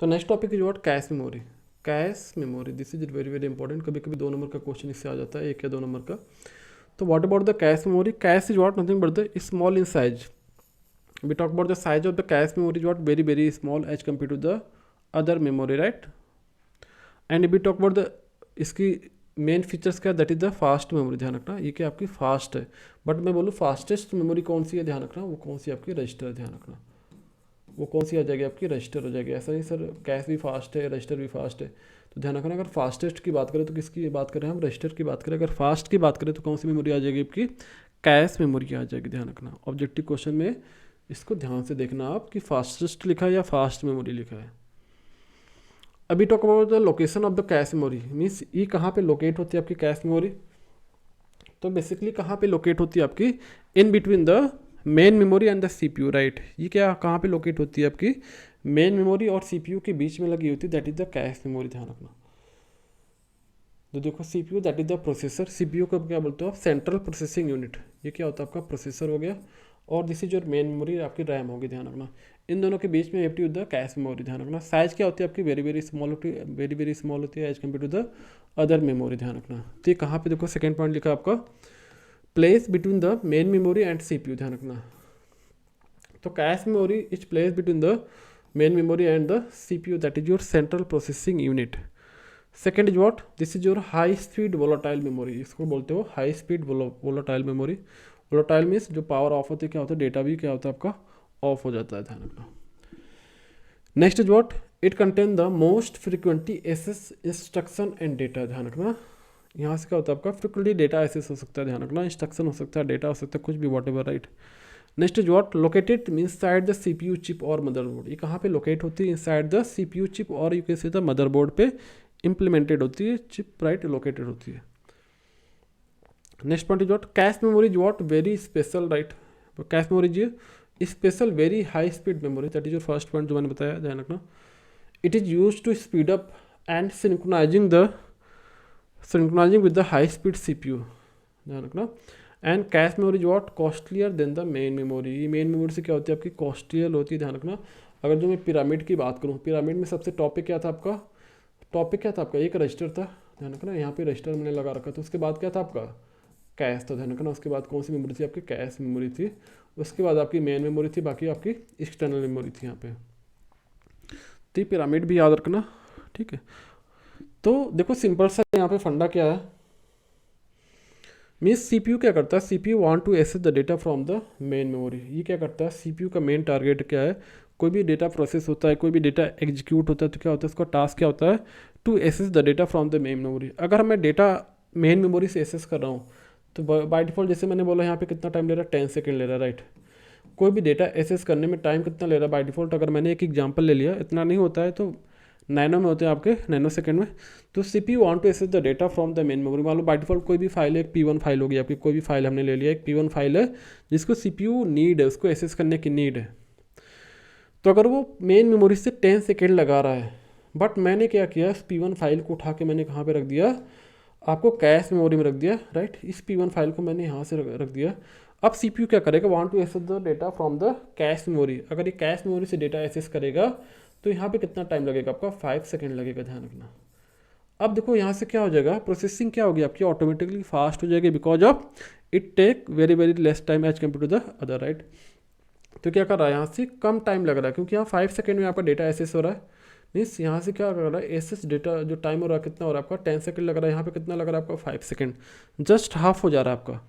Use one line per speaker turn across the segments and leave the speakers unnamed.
तो next topic is what, cache memory. Cache memory, this is very very important. कभी कभी 2 number का question इससे आ जाता है, 1 या 2 नंबर का। तो what about the cache memory? Cache is what, nothing but the small in size. We talk about the size of the cache memory is what, very very small as compare to the other memory, right. And we talk about the, इसकी main features क्या, that is the fast memory. ध्यान रखना ये क्या आपकी fast है, but मैं बोलूँ फास्टेस्ट मेमोरी कौन सी है, ध्यान रखना वो कौन सी आपकी रजिस्टर है। ध्यान रखना वो कौन सी आ जाएगी आपकी, रजिस्टर हो जाएगी। ऐसा नहीं सर कैश भी फास्ट है रजिस्टर भी फास्ट है, तो ध्यान रखना अगर फास्टेस्ट की बात करें तो किसकी बात करें हम, रजिस्टर की बात करें। अगर फास्ट की बात करें तो कौन सी मेमोरी आ जाएगी आपकी, कैश मेमोरी आ जाएगी। ध्यान रखना ऑब्जेक्टिव क्वेश्चन में इसको ध्यान से देखना आप कि फास्टेस्ट लिखा है या फास्ट मेमोरी लिखा है। अभी talk about the location of the cache memory, means ये कहाँ पे लोकेट होती है आपकी कैश मेमोरी। तो बेसिकली कहाँ पे लोकेट होती है आपकी, in between the main memory and the CPU, right. ये क्या कहाँ पे लोकेट होती है आपकी, मेन मेमोरी और सीपीयू के बीच में लगी होती है, that is the cache memory. ध्यान रखना। तो देखो CPU that is the processor, CPU को क्या बोलते हो आप, सेंट्रल प्रोसेसिंग यूनिट। ये क्या होता है आपका प्रोसेसर हो गया, और this is your main memory आपकी रैम होगी। ध्यान रखना इन दोनों के बीच में F T the cache memory. ध्यान रखना साइज क्या होती है आपकी, वेरी वेरी स्मॉल होती है, वेरी वेरी स्मॉल होती है as compare to the other memory. ध्यान रखना। तो ये कहाँ पे देखो सेकेंड पॉइंट लिखा आपका, place between the main memory and CPU. ध्यान रखना तो cash memory is place between the main memory and the CPU, that is your central processing unit. Second is what, this is your high speed volatile memory, इसको बोलते हो high speed volatile memory. Volatile means जो power of होती है क्या होता है, data भी क्या होता है आपका ऑफ हो जाता है। ध्यान रखना। Next is what, it contain the most frequently access instruction and data. ध्यान रखना यहाँ से क्या होता है आपका, फ्रिक्वेंटली डेटा एसेस हो सकता है। ध्यान रखना इंस्ट्रक्शन हो सकता है, डेटा हो सकता है, कुछ भी whatever, right. Next is what, located means side the CPU chip और मदरबोर्ड। ये कहाँ पे लोकेट होती है, इनसाइड द सीपीयू चिप और you can say the motherboard पे इंप्लीमेंटेड होती है, चिप राइट लोकेटेड होती है। Next point is what, cache memory is what, very special, right. Cache memory जी special very high speed memory, that is your first point जो मैंने बताया। ध्यान रखना it is use to speed up and synchronizing with the high speed CPU. ध्यान रखना। And cache memory is what, costlier than the main memory. ये main memory से क्या होती है आपकी, कॉस्टलियर होती है। ध्यान रखना। अगर जो मैं पिरामिड की बात करूँ, पिरामिड में सबसे टॉपिक क्या था आपका, एक रजिस्टर था। ध्यान रखना यहाँ पे रजिस्टर मैंने लगा रखा था। उसके बाद क्या था आपका, कैश था। ध्यान रखना। उसके बाद कौन सी मेमोरी थी आपकी, कैश मेमोरी थी। उसके बाद आपकी मेन मेमोरी थी, बाकी आपकी एक्सटर्नल मेमोरी थी यहाँ पे। तो पिरामिड भी याद रखना, ठीक है। तो देखो सिंपल सा यहाँ पे फंडा क्या है, मीन्स सीपीयू क्या करता है, CPU want to access the data from the main memory. ये क्या करता है, सीपीयू का मेन टारगेट क्या है, कोई भी डेटा प्रोसेस होता है, कोई भी डेटा एग्जीक्यूट होता है तो क्या होता है, उसका टास्क क्या होता है, to access the data from the main memory. अगर मैं डेटा मेन मेमोरी से एक्सेस कर रहा हूँ तो बाय डिफॉल्ट जैसे मैंने बोला यहाँ पे कितना टाइम ले रहा है, 10 सेकेंड ले रहा है, राइट। कोई भी डेटा एक्सेस करने में टाइम कितना ले रहा है बाय डिफॉल्ट, अगर मैंने एक एग्जांपल ले लिया, इतना नहीं होता है तो नैनो में होते हैं आपके, नैनो सेकंड में। तो CPU want to access the data from the main memory. मान लो बाय डिफॉल्ट कोई भी फाइल है, एक P1 फाइल होगी आपकी, कोई भी फाइल हमने ले लिया, एक P1 फाइल है जिसको सीपीयू नीड है, उसको एक्सेस करने की नीड है। तो अगर वो मेन मेमोरी से 10 सेकेंड लगा रहा है, बट मैंने क्या किया, इस P1 फाइल को उठा के मैंने कहाँ पे रख दिया, आपको कैश मेमोरी में रख दिया, राइट। इस P1 फाइल को मैंने यहाँ से रख दिया। अब सीपीयू क्या करेगा, want to access the data from the cache memory. अगर ये कैश मेमोरी से डेटा एक्सेस करेगा तो यहाँ पे कितना टाइम लगेगा आपका, 5 सेकेंड लगेगा। ध्यान रखना। अब देखो यहाँ से क्या हो जाएगा, प्रोसेसिंग क्या होगी आपकी, ऑटोमेटिकली फास्ट हो जाएगी, because of it take very very less time as compare to the other, right. तो क्या कर रहा है, यहाँ से कम टाइम लग रहा है, क्योंकि यहाँ 5 सेकेंड में आपका डेटा एक्सेस हो रहा है। मीन्स यहाँ से क्या कर रहा है, एसेस डेटा जो टाइम हो रहा है कितना हो रहा है आपका, 10 सेकंड लग रहा है, यहाँ पे कितना लग रहा है आपका, 5 सेकंड, जस्ट हाफ हो जा रहा है आपका।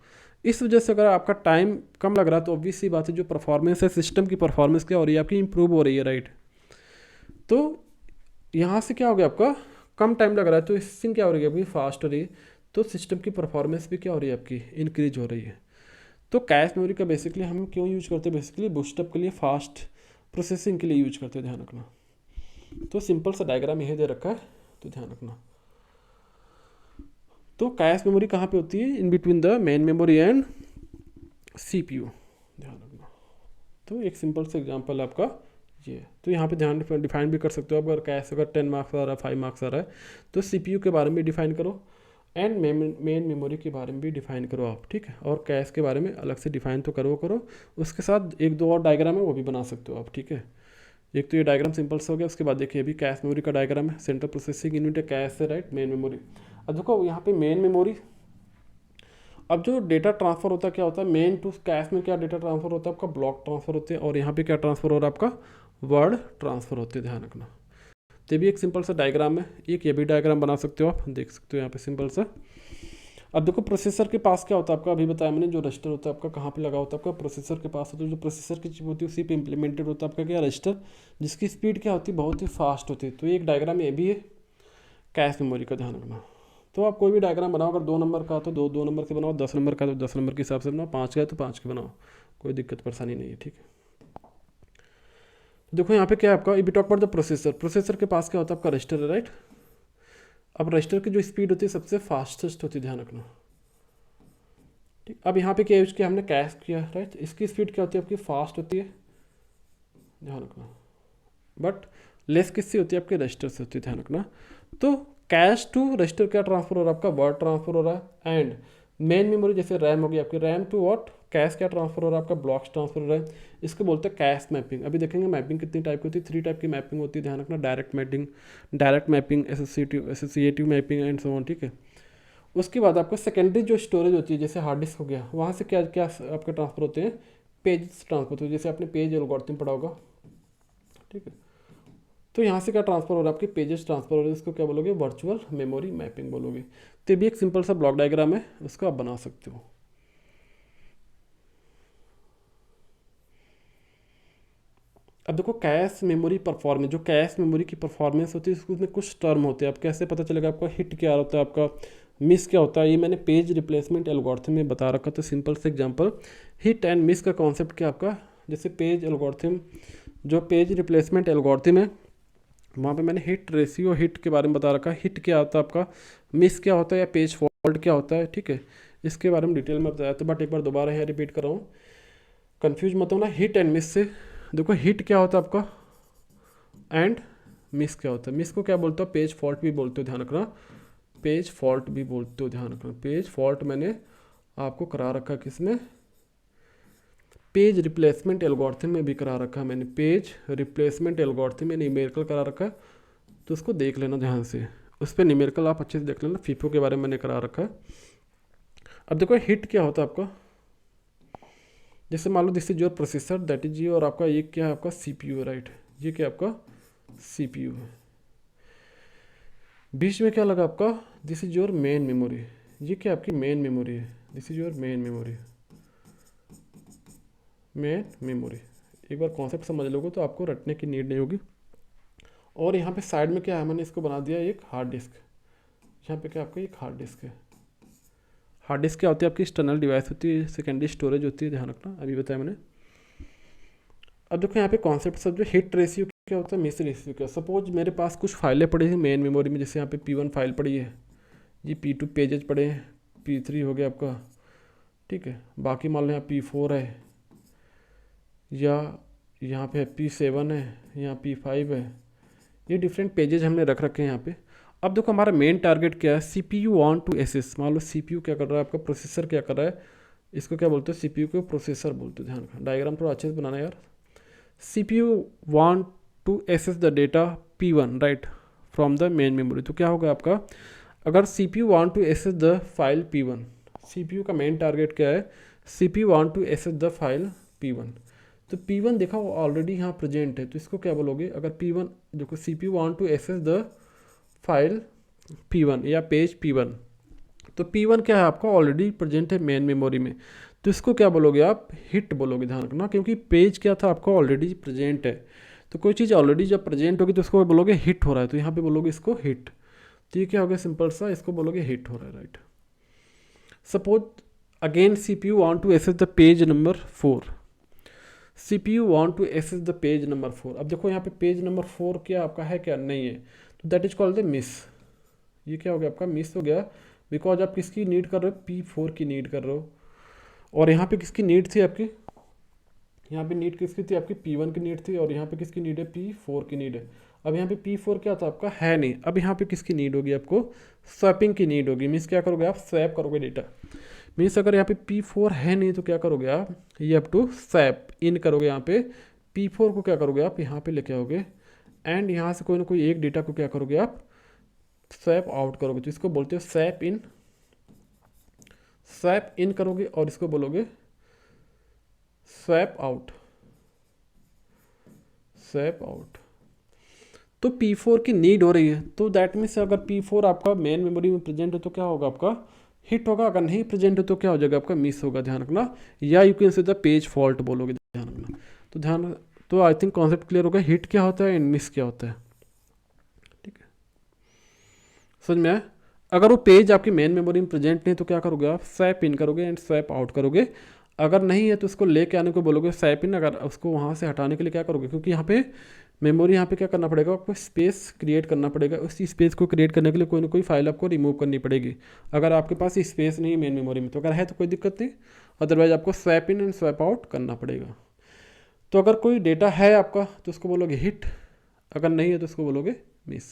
इस वजह से अगर आपका टाइम कम लग रहा है तो ऑब्वियस सी बात है, जो परफॉर्मेंस है सिस्टम की, परफॉर्मेंस क्या हो रही है आपकी, इंप्रूव हो रही है, राइट। तो यहाँ से क्या हो गया आपका, कम टाइम लग रहा है तो इससे क्या हो रही है आपकी, फास्ट हो रही है। तो सिस्टम की परफॉर्मेंस भी क्या हो रही है आपकी, इंक्रीज हो रही है। तो कैश मेमोरी का बेसिकली हम क्यों यूज करते हैं, बेसिकली बूस्टअप के लिए, फास्ट प्रोसेसिंग के लिए यूज करते हैं। ध्यान रखना। तो सिंपल सा डायग्राम यही दे रखा है, तो ध्यान रखना। तो कैश मेमोरी कहाँ पे होती है, in between the main memory and CPU. ध्यान रखना। तो एक सिंपल सा एग्जांपल आपका ये, तो यहाँ पे ध्यान डिफाइन भी कर सकते हो। अगर कैश अगर 10 मार्क्स आ रहा है, 5 मार्क्स आ रहा है, तो सीपीयू के बारे में डिफाइन करो एंड मेन मेमोरी के बारे में भी डिफाइन करो आप, ठीक है। और कैश के बारे में अलग से डिफाइन तो करो उसके साथ एक दो और डायग्राम है वो भी बना सकते हो आप, ठीक है। एक तो ये डायग्राम सिंपल से हो गया। उसके बाद देखिए अभी कैश मेमोरी का डायग्राम है। सेंट्रल प्रोसेसिंग यूनिट है, कैश है, राइट, मेन मेमोरी। अब देखो यहाँ पे मेन मेमोरी, अब जो डेटा ट्रांसफर होता है क्या होता है, मेन टू कैश में क्या डेटा ट्रांसफर होता है आपका, ब्लॉक ट्रांसफर होते हैं, और यहाँ पे क्या ट्रांसफर हो रहा है आपका, वर्ड ट्रांसफर होते हैं, ध्यान रखना। तो ये भी एक सिंपल सा डायग्राम है, एक ये भी डायग्राम बना सकते हो आप, देख सकते हो यहाँ पे सिंपल सा। अब देखो प्रोसेसर के पास क्या होता है आपका, अभी बताया मैंने, जो रजिस्टर होता है आपका कहाँ पे लगा होता है आपका, प्रोसेसर के पास होता है। जो प्रोसेसर की चिप होती है उसी पे इंप्लीमेंटेड होता है आपका क्या, रजिस्टर, जिसकी स्पीड क्या होती है, बहुत ही फास्ट होती है। तो एक डायग्राम ये भी है कैश मेमोरी का, ध्यान रखना। तो आप कोई भी डायग्राम बनाओ, अगर 2 नंबर का तो दो नंबर के बनाओ, 10 नंबर का तो 10 नंबर के हिसाब से बनाओ, 5 का है तो 5 के बनाओ, कोई दिक्कत परेशानी नहीं है, ठीक है। तो देखो यहाँ पे क्या है आपका, we talk about the processor. Processor के पास क्या होता है आपका, रजिस्टर है, राइट। अब रजिस्टर की जो स्पीड होती है सबसे फास्टेस्ट होती है, ध्यान रखना, ठीक। अब यहाँ पे क्या यूज किया हमने, कैश किया, राइट। इसकी स्पीड क्या होती है आपकी, फास्ट होती है, ध्यान रखना, बट लेस किससे होती है आपके, रजिस्टर से होती है, ध्यान रखना। तो कैश टू रजिस्टर क्या ट्रांसफर हो रहा है आपका, वर्ड ट्रांसफर हो रहा है। एंड मेन मेमोरी जैसे रैम होगी आपकी, रैम टू व्हाट, कैश क्या ट्रांसफर हो रहा है आपका, ब्लॉक्स ट्रांसफर हो रहा है। इसको बोलते हैं कैश मैपिंग। अभी देखेंगे मैपिंग कितनी टाइप की होती है, 3 टाइप की मैपिंग होती है, ध्यान रखना। Direct mapping, associative mapping and so on, ठीक है। उसके बाद आपका सेकेंडरी जो स्टोरेज होती है, जैसे हार्ड डिस्क हो गया, वहाँ से क्या क्या आपके ट्रांसफर होते हैं, पेज ट्रांसफर होते हैं, जैसे आपने पेज एल्गोरिथम पढ़ा होगा, ठीक है। तो यहाँ से क्या ट्रांसफर हो रहा है, आपके पेजेस ट्रांसफर हो रहे हैं, इसको क्या बोलोगे, वर्चुअल मेमोरी मैपिंग बोलोगे। तो ये भी एक सिंपल सा ब्लॉक डायग्राम है, उसको आप बना सकते हो। अब देखो कैश मेमोरी परफॉर्मेंस, जो कैश मेमोरी की परफॉर्मेंस होती है उसमें कुछ टर्म होते हैं। आप कैसे पता चलेगा आपका, हिट क्या होता है आपका, मिस क्या होता है, ये मैंने पेज रिप्लेसमेंट एल्गोरिथम में बता रखा। तो सिंपल से एग्जांपल, हिट एंड मिस का कॉन्सेप्ट क्या आपका, जैसे पेज एल्गोरिथम, जो पेज रिप्लेसमेंट एल्गोरिथम है वहाँ पे मैंने हिट रेशियो, हिट के बारे में बता रखा है, हिट क्या होता है आपका, मिस क्या होता है, या पेज फॉल्ट क्या होता है, ठीक है। इसके बारे में डिटेल में बताया, तो बट एक बार दोबारा यहाँ रिपीट कर रहा हूँ, कन्फ्यूज मत होना हिट एंड मिस से। देखो हिट क्या होता है आपका, एंड मिस क्या होता है। मिस को क्या बोलते हो, पेज फॉल्ट भी बोलते हो, ध्यान रखना, पेज फॉल्ट भी बोलते हो, ध्यान रखना। पेज फॉल्ट मैंने आपको करा रखा है किसमें, पेज रिप्लेसमेंट एल्गोरिथम में भी करा रखा है मैंने, पेज रिप्लेसमेंट एल्गोरिथम में न्यूमेरिकल करा रखा है, तो उसको देख लेना ध्यान से, उस पर न्यूमेरिकल आप अच्छे से देख लेना। फीफो के बारे में मैंने करा रखा है। अब देखो हिट क्या होता है आपका, जैसे मान लो this is your processor, that is your, और आपका ये क्या है आपका सीपीयू है, राइट। ये क्या आपका सीपीयू है। बीच में क्या लगा आपका, this is your main memory, ये क्या आपकी मेन मेमोरी है, this is your main memory, main memory. एक बार कॉन्सेप्ट समझ लोगे तो आपको रटने की नीड नहीं होगी। और यहाँ पे साइड में क्या है, मैंने इसको बना दिया एक हार्ड डिस्क। यहाँ पे क्या आपका एक हार्ड डिस्क है। हार्ड डिस्क क्या होती है आपकी, एक्सटर्नल डिवाइस होती है, सेकेंडरी स्टोरेज होती है, ध्यान रखना, अभी बताया मैंने। अब देखो यहाँ पे कॉन्सेप्ट सब, जो हिट रेशियो क्या होता है, मिस रेशियो क्या। सपोज मेरे पास कुछ फाइलें पड़ी हैं मेन मेमोरी में, जैसे यहाँ पे P1 फाइल पड़ी है, ये P2 पेजेज पड़े हैं, P3 हो गया आपका, ठीक है। बाकी मान लो यहाँ P4 है, या यहाँ पे P7 है, यहाँ P5 है, ये डिफरेंट पेजेज हमने रख रखे हैं यहाँ पे। अब देखो हमारा मेन टारगेट क्या है, CPU वांट टू एसेस। मान लो CPU क्या कर रहा है आपका, प्रोसेसर क्या कर रहा है, इसको क्या बोलते हैं, CPU को प्रोसेसर बोलते हैं, ध्यान रखना। डायग्राम थोड़ा अच्छे से बनाना यार। CPU want to access the data P1 right from the main memory. तो क्या होगा आपका, अगर CPU want to access the file P1, CPU का मेन टारगेट क्या है, CPU want to access the file P1। तो P1 देखा वो ऑलरेडी यहाँ प्रेजेंट है, तो इसको क्या बोलोगे, अगर P1 देखो CPU want to access the file P1 या पेज P1, तो P1 क्या है आपका ऑलरेडी प्रेजेंट है मेन मेमोरी में, तो इसको क्या बोलोगे आप, हिट बोलोगे, ध्यान रखना, क्योंकि पेज क्या था आपका ऑलरेडी प्रेजेंट है। तो कोई चीज़ ऑलरेडी जब प्रेजेंट होगी तो उसको बोलोगे हिट हो रहा है, तो यहाँ पे बोलोगे इसको हिट। तो ये क्या हो गया, सिंपल सा, इसको बोलोगे हिट हो रहा है, right. Suppose again CPU want to access the page number 4, CPU want to access the page number 4। अब देखो यहाँ पे पेज नंबर 4 क्या आपका है, क्या नहीं है, तो that is called the miss. ये क्या हो गया आपका, मिस हो गया, बिकॉज आप किसकी नीड कर रहे हो, P4 की नीड कर रहे हो। और यहाँ पे किसकी नीड थी आपकी, यहाँ पे नीड किसकी थी आपकी, P1 की नीड थी, और यहाँ पे किसकी नीड है, P4 की नीड है। अब यहाँ पे P4 क्या था आपका, है नहीं। अब यहाँ पे किसकी नीड होगी आपको, स्वैपिंग की नीड होगी। मीन्स क्या करोगे आप, स्वैप करोगे डेटा। मीन्स अगर यहाँ पे P4 है नहीं तो क्या करोगे आप, ये अप टू स्वैप इन करोगे यहाँ पे P4 को क्या करोगे आप यहाँ पे लेके आओगे एंड यहाँ से कोई ना कोई एक डेटा को क्या करोगे आप स्वैप आउट करोगे, तो इसको बोलते हो स्वैप इन करोगे और इसको बोलोगे स्वैप आउट। तो P4 की नीड हो रही है, तो दैट मीन्स अगर P4 आपका मेन मेमोरी में प्रेजेंट है तो क्या होगा आपका हिट होगा, अगर नहीं प्रेजेंट है तो क्या हो जाएगा आपका मिस होगा, ध्यान रखना। या you can say the page fault बोलोगे, ध्यान रखना। तो आई थिंक कॉन्सेप्ट क्लियर होगा, हिट क्या होता है एंड मिस क्या होता है, ठीक है, समझ में आया। अगर वो पेज आपकी मेन मेमोरी में प्रेजेंट नहीं तो क्या करोगे आप स्वैप इन करोगे एंड स्वैप आउट करोगे। अगर नहीं है तो उसको लेके आने को बोलोगे स्वैप इन, अगर उसको वहाँ से हटाने के लिए क्या करोगे, क्योंकि यहाँ पे मेमोरी यहाँ पे क्या करना पड़ेगा आपको स्पेस क्रिएट करना पड़ेगा, उसी स्पेस को क्रिएट करने के लिए कोई ना कोई फाइल आपको रिमूव करनी पड़ेगी। अगर आपके पास स्पेस नहीं है मेन मेमोरी में तो अगर है तो कोई दिक्कत नहीं, अदरवाइज आपको swap in and swap out करना पड़ेगा। तो अगर कोई डेटा है आपका तो उसको बोलोगे हिट, अगर नहीं है तो उसको बोलोगे मिस।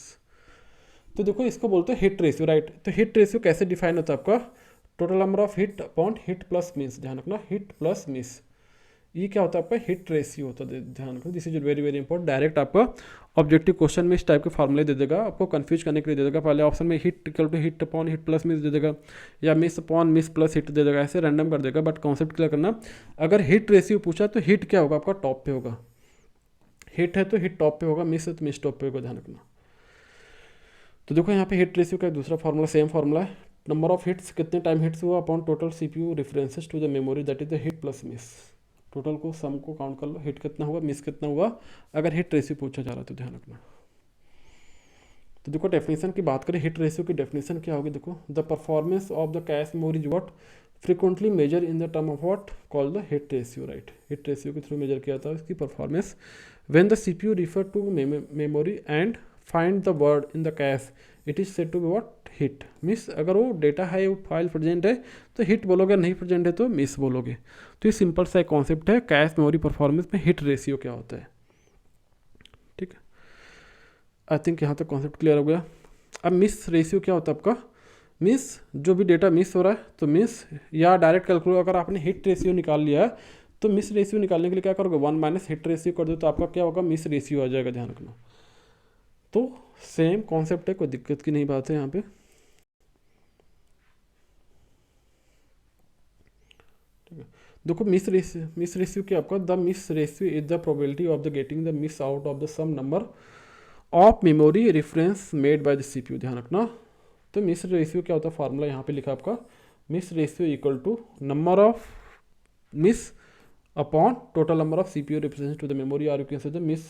तो देखो इसको बोलते हैं हिट रेशियो, राइट। तो हिट रेशियो कैसे डिफाइन होता है आपका, total number of hit upon hit plus miss, ध्यान रखना हिट प्लस मिस, ये क्या होता है आपका हिट रेशियो होता है, ध्यान रखना। This is very very important, direct आपका ऑब्जेक्टिव क्वेश्चन में इस टाइप के फॉर्मूले दे देगा, आपको कंफ्यूज करने के लिए दे देगा। पहले ऑप्शन में hit equal to hit upon hit plus miss दे देगा, या miss upon miss plus hit दे देगा, ऐसे रैंडम कर देगा। बट कॉन्सेप्ट क्लियर करना, अगर हिट रेशियो पूछा तो हिट क्या होगा आपका टॉप पे होगा, हिट है तो हिट टॉप पे होगा, मिस है तो मिस टॉप पे होगा, ध्यान रखना। तो देखो यहाँ पे हिट रेशियो का दूसरा फॉर्मूला सेम फॉर्मूला है, नंबर ऑफ हिट्स कितने टाइम हिट्स हुआ upon total CPU references to the memory, that is the hit plus miss. Total को सम को काउंट कर लो, हिट कितना हुआ मिस कितना हुआ, अगर हिट रेशियो पूछा जा रहा है तो ध्यान रखना। तो देखो डेफिनेशन की बात करें, हिट रेशियो की डेफिनेशन क्या होगी, देखो the performance of the cache memory is what frequently measure in the term of what call the hit ratio, right. Hit ratio के थ्रू मेजर किया था इसकी performance when the CPU refer to memory and find the word in the cache it is said to be what hit. Miss अगर वो data है वो file present है तो हिट बोलोगे, नहीं प्रेजेंट है तो मिस बोलोगे। तो ये सिंपल सा एक कॉन्सेप्ट है कैश मेमोरी परफॉर्मेंस में हिट रेशियो क्या होता है, ठीक है। आई थिंक यहाँ तक कॉन्सेप्ट क्लियर हो गया। अब मिस रेशियो क्या होता है आपका, मिस जो भी डेटा मिस हो रहा है तो मिस, या डायरेक्ट कैलकुलेट अगर आपने हिट रेशियो निकाल लिया है तो मिस रेशियो निकालने के लिए क्या करोगे 1 माइनस हिट रेशियो कर दो तो आपका क्या होगा मिस रेशियो आ जाएगा, ध्यान रखना। तो सेम कॉन्सेप्ट है, कोई दिक्कत की नहीं बात है यहाँ पे। ठीक है, देखो मिस रेशियो क्या आपका, the miss ratio is the probability of the getting the miss out of the sum number of memory reference made by the CPU, ध्यान रखना। तो मिस रेशियो क्या होता है, फार्मूला यहाँ पे लिखा आपका, miss ratio equal to number of miss upon total number of CPU represent to the memory, or you can say the miss,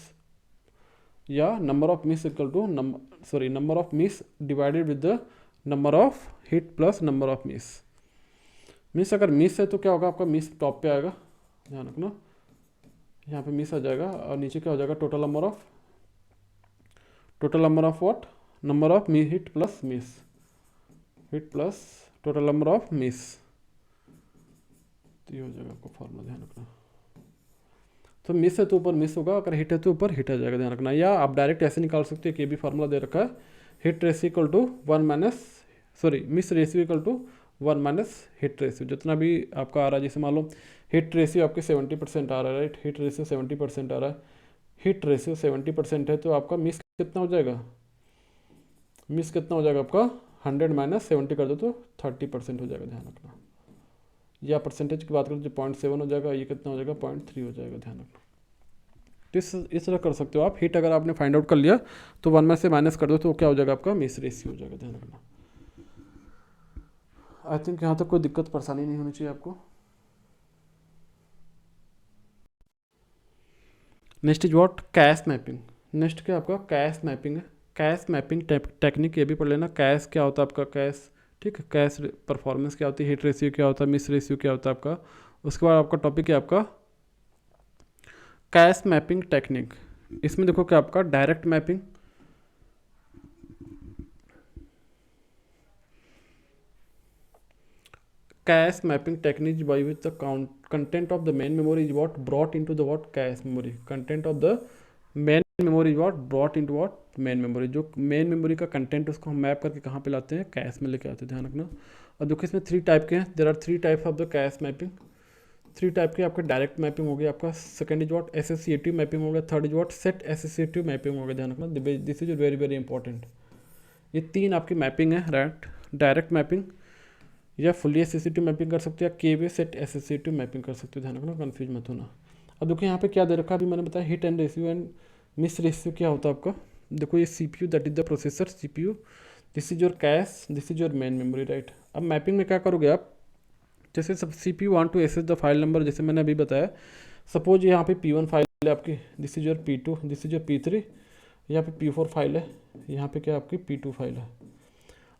या number of miss equal to number of miss divided with the number of hit plus number of miss. Miss अगर miss है तो क्या होगा आपका miss top पे आएगा, ध्यान रखना, यहाँ पे मिस आ जाएगा और नीचे क्या हो जाएगा total number of what number of hit plus miss, hit plus total number of miss, तो ये हो जाएगा आपको फॉर्मूला, ध्यान रखना। तो मिस है तो ऊपर मिस होगा, अगर हिट है तो ऊपर हिट आ जाएगा, ध्यान रखना। या आप डायरेक्ट ऐसे निकाल सकते हो कि ये भी फार्मूला दे रखा है, hit ratio equal to miss ratio equal to 1 minus hit ratio, जितना भी आपका आ रहा है। जैसे मान लो हिट रेशियो आपके 70% आ रहा है, राइट, हिट रेशियो 70% आ रहा है, हिट रेशियो 70% है तो आपका मिस कितना हो जाएगा, मिस कितना हो जाएगा आपका 100 माइनस 70 कर दो तो 30% हो जाएगा, ध्यान रखना। या परसेंटेज की बात करें तो 0.7 हो जाएगा, ये कितना हो जाएगा 0.3 हो जाएगा, ध्यान रखना। तो इस तरह कर सकते हो आप, हिट अगर आपने फाइंड आउट कर लिया तो 1 में से माइनस कर दो तो क्या हो जाएगा आपका मिस रेशियो हो जाएगा, ध्यान रखना। आई थिंक यहाँ तक कोई दिक्कत परेशानी नहीं होनी चाहिए आपको। Next is what cash mapping. Next क्या आपका कैश मैपिंग है, कैश मैपिंग टेक्निक ये भी पढ़ लेना। कैश क्या होता है आपका, कैश, ठीक है, कैश परफॉर्मेंस क्या होती है, हिट रेशियो क्या होता है, मिस रेशियो क्या होता है आपका। उसके बाद आपका टॉपिक है आपका कैश मैपिंग टेक्निक। इसमें देखो क्या आपका direct mapping, cash mapping technique by which the content of the main memory is what brought into the what cache memory, content of the main memory is what brought into what main memory. जो main memory का content उसको हम map करके कहाँ पे लाते हैं, cash में लेके आते हैं, ध्यान रखना। और देखो इसमें 3 टाइप के हैं, there are 3 types of the cache mapping. 3 type के आपका डायरेक्ट मैपिंग हो गया आपका, second is what associative mapping हो गया, third is what set associative mapping हो गया। ध्यान रखना, this is very very important. ये 3 आपकी मैपिंग है, राइट। डायरेक्ट मैपिंग या फुली एसोसिएटिव मैपिंग कर सकते हो या के वे सेट एसोसिएटिव मैपिंग कर सकते हो। ध्यान रखना, कंफ्यूज मत होना। अब देखो यहाँ पे क्या दे रखा, अभी मैंने बताया hit and ratio and miss ratio क्या होता है आपका। देखो ये CPU that is the processor CPU, this is your cache, this is your main memory, right. अब मैपिंग में क्या करोगे आप, जैसे सब CPU want to access the file number, जैसे मैंने अभी बताया, सपोज यहाँ पे P1 फाइल है आपकी, this is your P2, this is your P3, यहाँ पे P4 फाइल है, यहाँ पे क्या आपकी P2 फाइल है।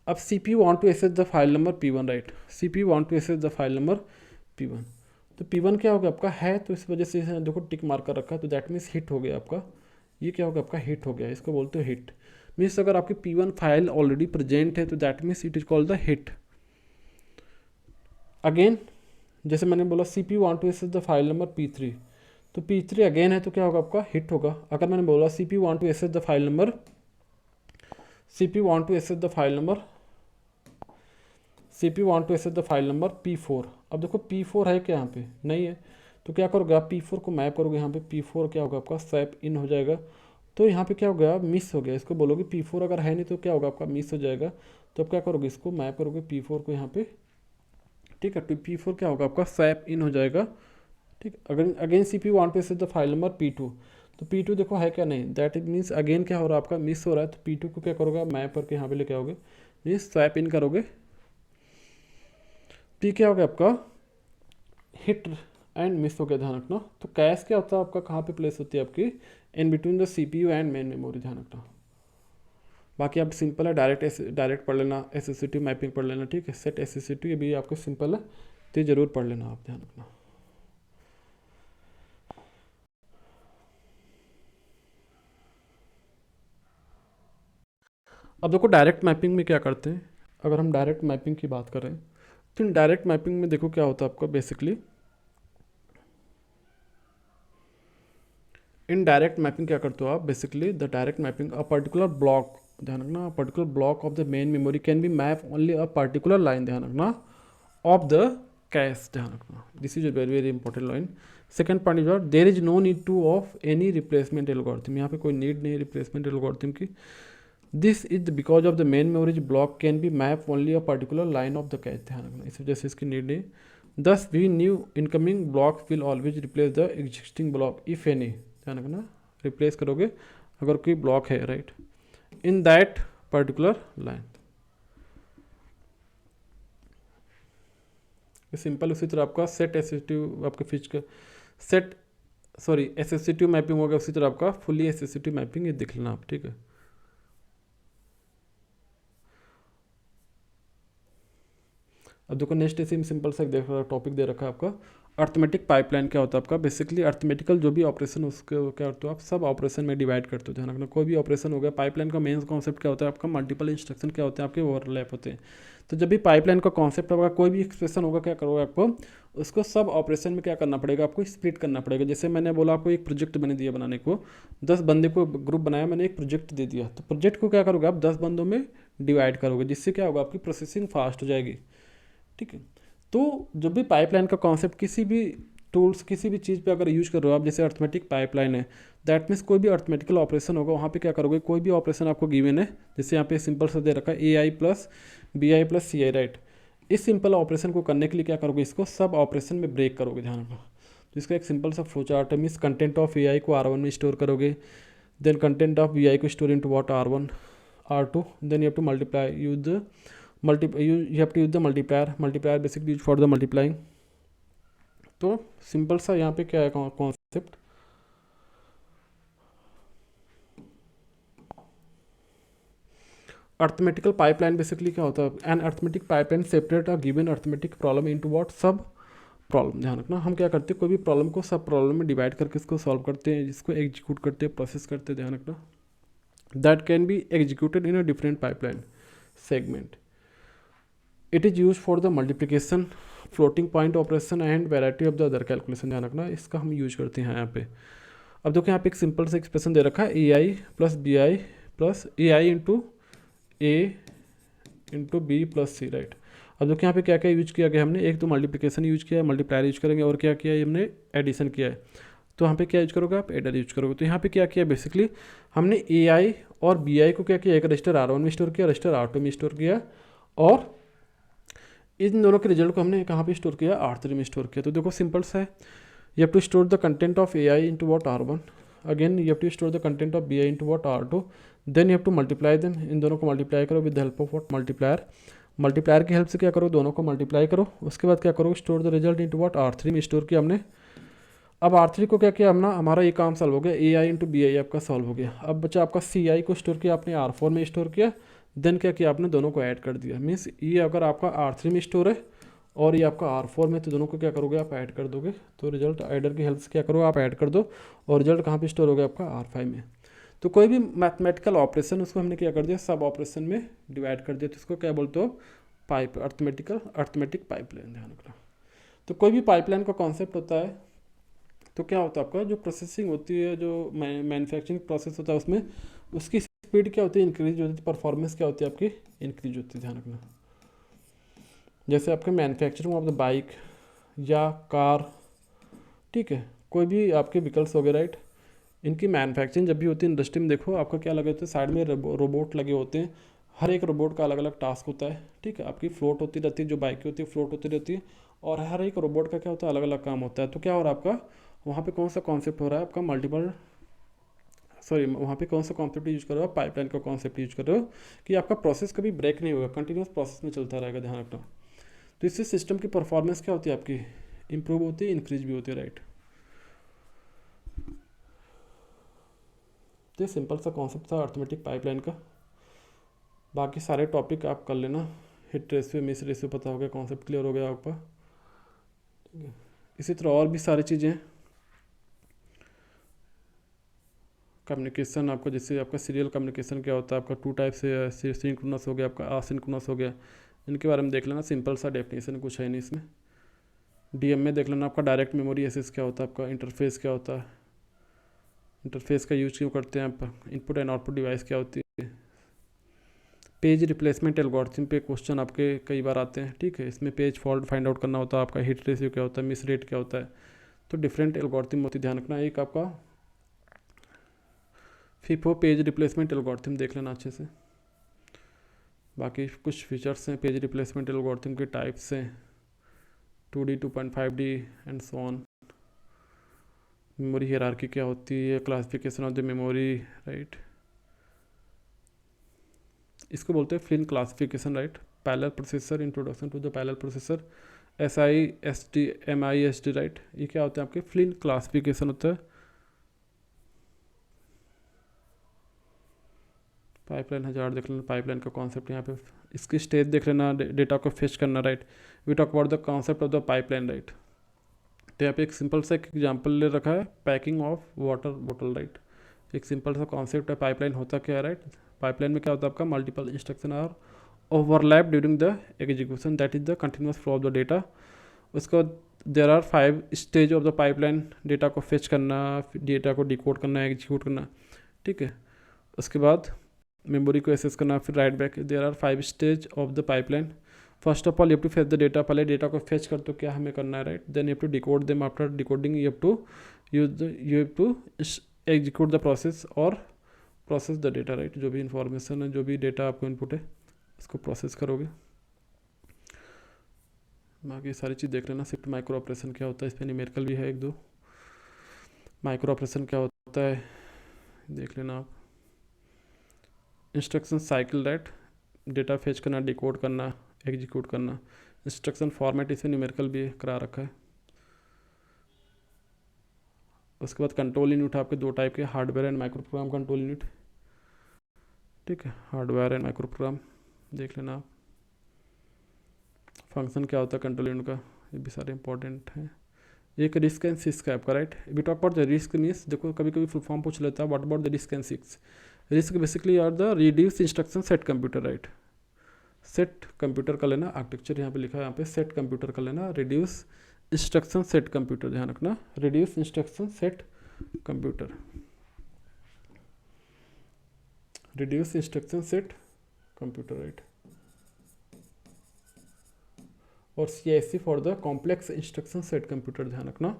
अब CPU want to access the file number P1, right. CPU want to access the file number P1, तो P1 क्या हो गया आपका है, तो इस वजह से देखो टिक मार्क कर रखा है, तो दैट मीन्स हिट हो गया आपका। ये क्या हो गया आपका, हिट हो गया, इसको बोलते हो हिट। मीन्स अगर आपकी P1 फाइल ऑलरेडी प्रेजेंट है तो that means it is called the hit. Again जैसे मैंने बोला CPU want to access the file number P3, तो P3 अगेन है तो क्या होगा आपका, हिट होगा। अगर मैंने बोला CPU want to access the file number, CPU want to access the file number, CPU want to access the file number P4। अब देखो P4 है क्या यहाँ पे, नहीं है, तो क्या करोगे आप P4 को मैप करोगे यहाँ पे, P4 क्या होगा आपका स्वैप इन हो जाएगा, तो यहाँ पे क्या हो गया, मिस हो गया। इसको बोलोगे P4 अगर है नहीं तो क्या होगा आपका, मिस हो जाएगा। तो अब क्या करोगे, इसको मैप करोगे P4 को यहाँ पे, ठीक है। तो P4 क्या होगा आपका, स्वैप इन हो जाएगा, ठीक। Again CPU want to access the file number P2, तो P2 देखो है क्या, नहीं, दैट इट मीन्स अगेन क्या हो रहा है आपका, मिस हो रहा है। तो P2 को क्या करोगे, मैप करके यहाँ पे लेके आओगे, मीन्स स्वैप इन करोगे। P क्या हो गया आपका, हिट एंड मिस हो गया, ध्यान रखना। तो कैश क्या होता है आपका, कहाँ पे प्लेस होती है आपकी, in between the CPU and main memory, ध्यान रखना। बाकी आप सिंपल है, डायरेक्ट पढ़ लेना, एसोसिएटिव मैपिंग पढ़ लेना, ठीक है। सेट एसोसिएटिव ये भी आपको सिंपल है, तो जरूर पढ़ लेना आप, ध्यान रखना। अब देखो डायरेक्ट मैपिंग में क्या करते हैं, अगर हम डायरेक्ट मैपिंग की बात करें तो इन डायरेक्ट मैपिंग में देखो क्या होता है आपका, बेसिकली इन डायरेक्ट मैपिंग क्या करते हो आप, basically the direct mapping a particular block, ध्यान रखना, particular block of the main memory can be map only a particular line, ध्यान रखना, ऑफ द कैश, ध्यान रखना। This is a very very important line. Second point is there is no need to of any replacement algorithm, यहाँ पे कोई need नहीं replacement algorithm की। This is because of the main memories block can be map only a particular line of the cache, ध्यान रखना, इस वजह से इसकी नीड नहीं। Thus we new incoming block will always replace the existing block if any, ध्यान रखना, replace करोगे अगर कोई ब्लॉक है, right, in that particular line. Simple उसी तरह आपका सेट एसोसिएटिव आपका physical set sorry associative mapping होगा, उसी तरह आपका फुली एसोसिएटिव मैपिंग ये देख लेना आप, ठीक है। अब देखो नेक्स्ट ऐसे सिंपल सा देख रहा टॉपिक दे रखा है आपका, अर्थमेटिक पाइपलाइन क्या होता है आपका, बेसिकली अर्थमेटिकल जो भी ऑपरेशन उसके क्या करते हो आप, सब ऑपरेशन में डिवाइड करते हो, ध्यान रखना। कोई भी ऑपरेशन हो गया, पाइपलाइन का मेन कॉन्सेप्ट क्या होता है आपका, मल्टीपल इंस्ट्रक्शन क्या होते हैं आपके, ओवरलैप होते हैं। तो जब भी पाइपलाइन का कॉन्सेप्ट होगा, कोई भी एक्सप्रेशन होगा, क्या करोगे आपको उसको सब ऑपरेशन में क्या करना पड़ेगा, आपको स्प्लिट करना पड़ेगा। जैसे मैंने बोला आपको एक प्रोजेक्ट मैंने दिया बनाने को, 10 बंदे को ग्रुप बनाया, मैंने एक प्रोजेक्ट दे दिया, तो प्रोजेक्ट को क्या करोगे आप 10 बंदों में डिवाइड करोगे, जिससे क्या होगा आपकी प्रोसेसिंग फास्ट हो जाएगी, ठीक है। तो जब भी पाइपलाइन का कॉन्सेप्ट किसी भी टूल्स किसी भी चीज़ पे अगर यूज कर रहे हो आप, जैसे अर्थमेटिक पाइपलाइन है, दैट मीन्स कोई भी अर्थमेटिकल ऑपरेशन होगा वहाँ पे क्या करोगे, कोई भी ऑपरेशन आपको गिवन है, जैसे यहाँ पे सिंपल सा दे रखा है AI plus BI plus CI, right. इस सिंपल ऑपरेशन को करने के लिए क्या करोगे, इसको सब ऑपरेशन में ब्रेक करोगे, ध्यान रखना। तो इसका एक सिंपल सा फ्लो चार्ट है, मीन्स कंटेंट ऑफ AI को R1 में स्टोर करोगे, देन कंटेंट ऑफ BI को store into what R1 R2, then you have to multiply use the you have to use the multiplier basically used for the multiplying। तो simple सा यहाँ पे क्या है कॉन्सेप्ट, अर्थमेटिकल पाइपलाइन बेसिकली क्या होता है, an arithmetic pipeline separate a given arithmetic problem into what sub problem, ध्यान रखना। हम क्या करते हैं, कोई भी प्रॉब्लम को सब प्रॉब्लम में डिवाइड करके इसको सॉल्व करते हैं, जिसको एग्जीक्यूट करते हैं, प्रोसेस करते हैं, ध्यान रखना। That can be executed in a different pipeline segment. It is use for the multiplication, floating point operation and variety of the other calculation, ध्यान रखना, इसका हम यूज करते हैं यहाँ पे। अब देखो यहाँ पे एक सिंपल सा एक्सप्रेशन दे रखा है, AI plus BI plus AI into A into B plus C, right. अब देखो यहाँ पे क्या क्या यूज किया गया हमने, एक तो मल्टीप्लिकेशन यूज किया है, मल्टीप्लायर यूज करेंगे, और क्या किया है हमने, एडिशन किया है। तो यहाँ पे क्या यूज करोगे आप, एडर यूज करोगे। तो यहाँ पे क्या किया बेसिकली हमने ए आई और बी आई को क्या किया, एक रजिस्टर R1 में स्टोर किया, रजिस्टर R2 में स्टोर किया, और इन दोनों के रिजल्ट को हमने कहाँ पे स्टोर किया, R3 में स्टोर किया। तो देखो सिंपल सा है, you have to store the content of AI into what R1, again you have to store the content of BI into what R2, then you have to multiply them, इन दोनों को multiply करो with the help of what, multiplier. Multiplier की help से क्या करो, दोनों को multiply करो, उसके बाद क्या करो, store the result into what, R3 में स्टोर किया हमने। अब R3 को क्या किया हमने, हमारा ये काम सॉल्व हो गया, AI इंटू BI आपका सॉल्व हो गया। अब बच्चा आपका CI को स्टोर किया आपने R4 में स्टोर किया, देन क्या किया आपने, दोनों को ऐड कर दिया। मीन्स ये अगर आपका R3 में स्टोर है और ये आपका R4 में, तो दोनों को क्या करोगे आप, ऐड कर दोगे। तो रिजल्ट एडर की हेल्प से क्या करो आप, ऐड कर दो, और रिजल्ट कहाँ पे स्टोर हो गया आपका, R5 में। तो कोई भी मैथमेटिकल ऑपरेशन उसको हमने क्या कर दिया, सब ऑपरेशन में डिवाइड कर दिया, तो इसको क्या बोलते हो, पाइप, अर्थमेटिक पाइपलाइन, ध्यान रखना। तो कोई भी पाइपलाइन का कॉन्सेप्ट होता है, तो क्या होता है आपका जो प्रोसेसिंग होती है, जो मैन्युफैक्चरिंग प्रोसेस होता है, उसमें उसकी स्पीड क्या होती है, इंक्रीज होती है, परफॉर्मेंस क्या होती है आपकी, इंक्रीज होती है, ध्यान रखना। जैसे आपके मैन्युफैक्चरिंग ऑफ द बाइक या कार, ठीक है, कोई भी आपके व्हीकल्स हो गए, राइट, इनकी मैन्युफैक्चरिंग जब भी होती है इंडस्ट्री में, देखो आपका क्या लगे होते हैं, साइड में रोबोट लगे होते हैं, हर एक रोबोट का अलग अलग टास्क होता है, ठीक है, आपकी फ्लोट होती रहती है, जो बाइकें होती है फ्लोट होती रहती है, और हर एक रोबोट का क्या होता है, अलग अलग काम होता है। तो क्या हो रहा है आपका, वहाँ पे कौन सा कॉन्सेप्ट हो रहा है आपका, वहाँ पे कौन सा कॉन्सेप्ट यूज कर रहे हो, पाइपलाइन का कॉन्सेप्ट यूज कर रहे हो, कि आपका प्रोसेस कभी ब्रेक नहीं होगा, कंटिन्यूस प्रोसेस में चलता रहेगा, ध्यान रखना। तो इससे सिस्टम की परफॉर्मेंस क्या होती है आपकी, इंप्रूव होती है, इंक्रीज भी होती है, राइट। तो ये सिंपल सा कॉन्सेप्ट था अर्थमेटिक पाइपलाइन का। बाकी सारे टॉपिक आप कर लेना, हिट रेशियो, मिस रेशियो पता हो गया, कॉन्सेप्ट क्लियर हो गया आपका, ठीक है। इसी तरह और भी सारी चीज़ें, कम्युनिकेशन आपका, जैसे आपका सीरियल कम्युनिकेशन क्या होता है आपका, टू टाइप से, सिंक्रोनस हो गया आपका, असिंक्रोनस हो गया, इनके बारे में देख लेना, सिंपल सा डेफिनेशन कुछ है नहीं इसमें। डीएम में देख लेना आपका डायरेक्ट मेमोरी एक्सेस क्या होता है आपका, इंटरफेस क्या होता है, इंटरफेस का यूज क्यों करते हैं आप, इनपुट एंड आउटपुट डिवाइस क्या होती है, पेज रिप्लेसमेंट एल्गोरिथम पे क्वेश्चन आपके कई बार आते हैं, ठीक है, इसमें पेज फॉल्ट फाइंड आउट करना होता है आपका, हिट रेशियो क्या होता है, मिस रेट क्या होता है, तो डिफरेंट एल्गोरिथम होती है, ध्यान रखना। एक आपका FIFO पेज रिप्लेसमेंट एल्गोरिथम देख लेना अच्छे से। बाकी कुछ फीचर्स हैं पेज रिप्लेसमेंट एल्गोरिथम के, टाइप्स हैं 2D 2.5D and so on. Memory hierarchy क्या होती है, classification of the memory, right, इसको बोलते हैं Flynn classification, right. Parallel processor, introduction to the parallel processor, MISD, right, ये क्या होता है आपके, फ्लिन क्लासिफिकेशन होता है। पाइपलाइन 1000 देख लेना, पाइपलाइन का कॉन्सेप्ट यहाँ पे, इसकी स्टेज देख लेना, डेटा को फेच करना, right. We talk about the concept of the pipeline, right. तो यहाँ पे एक सिंपल सा एक एग्जांपल ले रखा है, पैकिंग ऑफ वाटर बोतल, राइट। एक सिंपल सा कॉन्सेप्ट है, पाइपलाइन होता क्या है, राइट। पाइपलाइन में क्या होता है आपका, multiple instruction are overlap during the execution, that is the continuous flow of the data. उसको there are 5 stage of the pipeline, data को फेच करना, डेटा को डिकोड करना, एग्जीक्यूट करना, ठीक है। उसके बाद मेमोरी को एक्सेस करना, फिर write back. There are 5 stage of the pipeline. First of all you have to fetch the data, पहले डेटा को फेच कर, तो क्या हमें करना है, right. Then you have to decode them, after decoding you have to execute the process और process the data, right. जो भी इंफॉर्मेशन है, जो भी डेटा आपको इनपुट है, इसको प्रोसेस करोगे। बाकी सारी चीज़ देख लेना। शिफ्ट माइक्रो ऑपरेशन क्या होता है, इस पर न्यूमेरिकल भी है एक दो। माइक्रो ऑपरेशन क्या होता है देख लेना आप। Instruction cycle, right, data fetch करना, डिकोड करना, एग्जीक्यूट करना। इंस्ट्रक्शन फॉर्मेट, इसे न्यूमेरिकल भी करा रखा है। उसके बाद कंट्रोल यूनिट आपके दो टाइप के, hardware and micro program control unit, ठीक है, हार्डवेयर एंड माइक्रो प्रोग्राम देख लेना आप। फंक्शन क्या होता है कंट्रोल यूनिट का, ये भी सारे इंपॉर्टेंट हैं। एक रिस्क एंड सिस्क है आपका, right. We talk about the RISC means, देखो कभी कभी फुल फॉर्म पूछ लेता है, what about the RISC and CISC. RISC basically are the reduce instruction set computer, right. Set computer का लेना, आर्किटेक्चर यहाँ पे लिखा है, यहाँ पे सेट कंप्यूटर का लेना, रिड्यूस इंस्ट्रक्शन सेट कंप्यूटर, ध्यान रखना, reduce instruction set computer, reduce instruction set computer, right. और CISC for the complex instruction set computer, ध्यान रखना,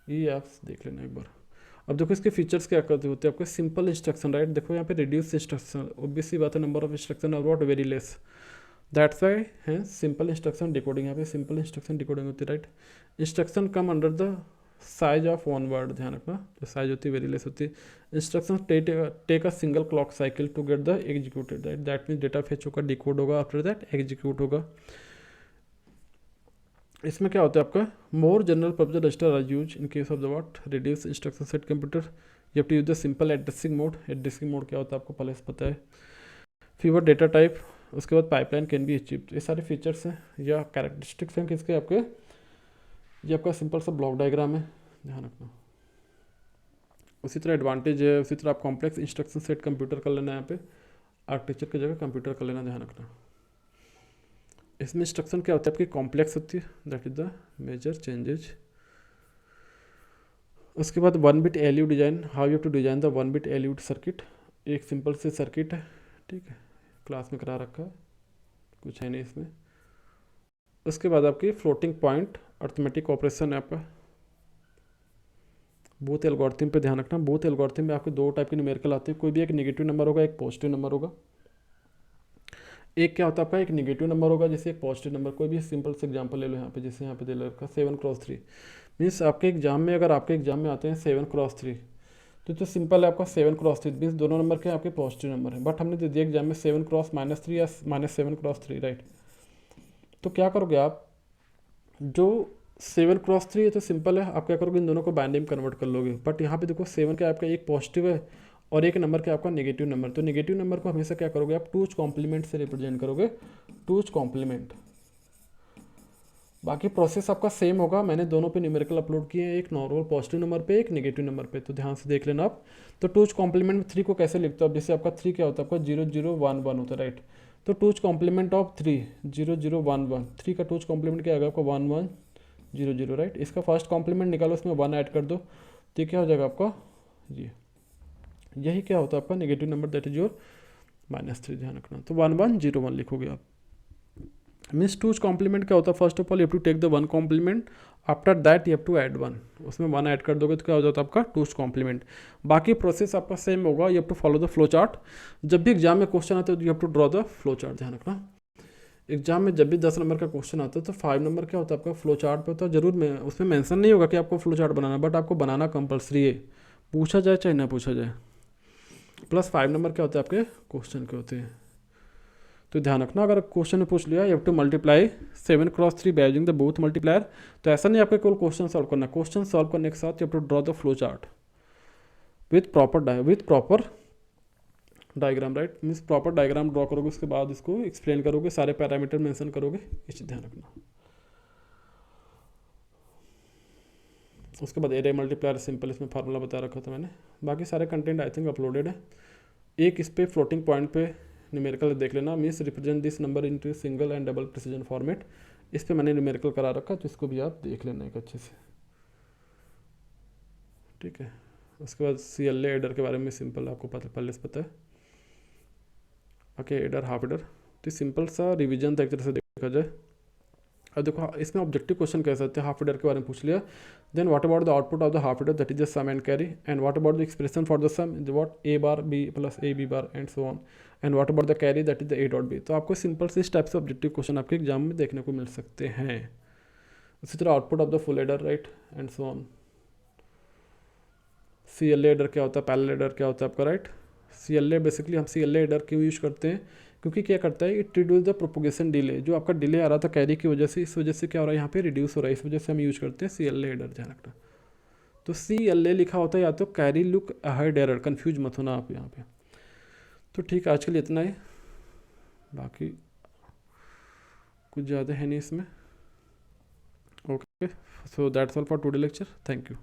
ये आप देख लेना एक बार। अब देखो इसके फीचर्स क्या करते होते हैं आपके, सिंपल इंस्ट्रक्शन, राइट, देखो यहाँ पे रिड्यूस इंस्ट्रक्शन, ऑब्वियसली बात है, number of instruction are what very less, that's why है सिंपल इंस्ट्रक्शन डिकोडिंग, यहाँ पे सिंपल इंस्ट्रक्शन डिकोडिंग होती है, right. Instruction come under the size of one word, ध्यान रखना, जो साइज होती है वेरी लेस होती है। Instruction take a single clock cycle to get the executed, right, that means data fetch होगा, डिकोड होगा, आफ्टर दैट एग्जीक्यूट होगा। इसमें क्या होता है आपका, more general purpose register are use in case of the what reduce instruction set computer, you have to use the simple addressing mode. Addressing mode क्या होता है आपको पहले से पता है। फीवर डेटा टाइप, उसके बाद पाइपलाइन कैन बी अचीव्ड, ये सारे फीचर्स हैं या कैरेक्टरिस्टिक्स हैं किसके आपके, ये आपका सिंपल सा ब्लॉक डायग्राम है, ध्यान रखना। उसी तरह एडवांटेज है, उसी तरह आप कॉम्प्लेक्स इंस्ट्रक्शन सेट कंप्यूटर कर लेना, यहाँ पे आर्किटेक्चर की जगह कंप्यूटर कर लेना, ध्यान रखना। इसमें इंस्ट्रक्शन क्या होता है आपकी, कॉम्प्लेक्स होती है, that is the major changes. उसके बाद 1 bit ALU design, how you to design the 1 bit ALU circuit, एक सिंपल से सर्किट है, ठीक है, क्लास में करा रखा है, कुछ है नहीं इसमें। उसके बाद आपकी फ्लोटिंग पॉइंट अर्थमेटिक ऑपरेशन है आपका, बोथ एल्गोरिथम पे ध्यान रखना। बोथ एल्गोरिथम में आपके दो टाइप के न्यूमेरिकल आते हैं, कोई भी एक नेगेटिव नंबर होगा, एक पॉजिटिव नंबर होगा। एक क्या होता है आपका, एक नेगेटिव नंबर होगा, जैसे एक पॉजिटिव नंबर। कोई भी सिंपल से एग्जांपल ले लो यहाँ पे, जैसे यहाँ पे दे रखा 7×3, मीन्स आपके एग्जाम में, अगर आपके एग्जाम में आते हैं 7×3, तो सिंपल है आपका 7×3, मीन्स दोनों नंबर के आपके पॉजिटिव नंबर है। बट हमने दे दिया एग्जाम में 7×-3 या -7×3, राइट। तो क्या करोगे आप, जो 7×3 है तो सिंपल है, आप क्या करोगे, इन दोनों को बाइनरी में कन्वर्ट कर लोगे। बट यहाँ पे देखो 7 का आपका एक पॉजिटिव है और एक नंबर का आपका नेगेटिव नंबर, तो नेगेटिव नंबर को हमेशा क्या करोगे आप, 2's कॉम्प्लीमेंट से रिप्रेजेंट करोगे, 2's कॉम्प्लीमेंट। बाकी प्रोसेस आपका सेम होगा, मैंने दोनों पे न्यूमेरिकल अपलोड किए हैं, एक नॉर्मल पॉजिटिव नंबर पे, एक नेगेटिव नंबर पे, तो ध्यान से देख लेना आप। तो 2's कॉम्प्लीमेंट में 3 को कैसे लिखते हो आप, जैसे आपका 3 क्या होता है आपका 0011 होता है, राइट। तो 2's कॉम्प्लीमेंट ऑफ 3 0011, 3 का 2's कॉम्प्लीमेंट क्या आएगा आपका 1100, राइट। इसका फर्स्ट कॉम्प्लीमेंट निकालो, उसमें 1 ऐड कर दो, तो क्या हो जाएगा आपका ये, यही क्या होता है आपका negative number, that is your -3, ध्यान रखना। तो 1101 लिखोगे आप। मीन्स 2's कॉम्प्लीमेंट क्या होता है, first of all you have to take the 1 complement, after that you have to add 1, उसमें 1 ऐड कर दोगे तो क्या हो जाता है आपका 2's कॉम्प्लीमेंट। बाकी प्रोसेस आपका सेम होगा, you have to follow the flow chart. जब भी एग्जाम में क्वेश्चन आता है तो you have to draw the flow chart, ध्यान रखना। एग्जाम में जब भी 10 नंबर का क्वेश्चन आता है तो 5 नंबर क्या होता है आपका फ्लो चार्ट पे होता है, जरूर में उसमें मेंशन नहीं होगा कि आपको फ्लो चार्ट बनाना, बट आपको बनाना कंपलसरी है, पूछा जाए चाहे ना पूछा जाए। प्लस 5 नंबर क्या होते हैं आपके क्वेश्चन के होते हैं, तो ध्यान रखना। अगर क्वेश्चन में पूछ लिया you have to multiply 7×3 by using the both multiplier, तो ऐसा नहीं आपको केवल क्वेश्चन सॉल्व करना, क्वेश्चन सॉल्व करने के साथ you have to draw the flow chart with proper diagram, right. Means proper diagram draw करोगे, उसके बाद इसको एक्सप्लेन करोगे, सारे पैरामीटर मेंशन करोगे, इसे ध्यान रखना। उसके बाद एरे मल्टीप्लायर सिंपल, इसमें फार्मूला बता रखा था मैंने। बाकी सारे कंटेंट आई थिंक अपलोडेड है। एक इस पे फ्लोटिंग पॉइंट पे न्यूमेरिकल देख लेना, means represent this number into single and double precision format, इस पे मैंने न्यूमेरिकल करा रखा, तो इसको भी आप देख लेना एक अच्छे से, ठीक है। उसके बाद CLA एडर के बारे में सिंपल आपको पहले से पता है, ओके, एडर हाफ एडर, तो सिंपल सा रिवीजन था एक तरह से देखा जाए। अब देखो इसमें ऑब्जेक्टिव क्वेश्चन कह सकते हैं, हाफ एडर के बारे में पूछ लिया, then what about the output of the half adder, that is the sum and carry, and what about the expression for the sum, what A bar B plus A B bar and so on, and what about the carry, that is the A dot B। तो आपको simple से इस type से objective question आपके exam में देखने को मिल सकते हैं। उसी तरह output of the full adder, right, and so on. CLA adder क्या होता है, पैरेलल एडर क्या होता है आपका, राइट। CLA बेसिकली हम CLA एडर क्यों यूज करते हैं, क्योंकि क्या करता है, it reduce the propagation delay, जो आपका डिले आ रहा था कैरी की वजह से, इस वजह से क्या हो रहा है यहाँ पे रिड्यूस हो रहा है, इस वजह से हम यूज करते हैं CLA एडर, ध्यान रखना। तो CLA लिखा होता है या तो carry look ahead error, confuse मत होना आप यहाँ पे। तो ठीक है, आज के लिए इतना ही, बाकी कुछ ज़्यादा है नहीं इसमें। Okay, so that's all for today lecture, thank you.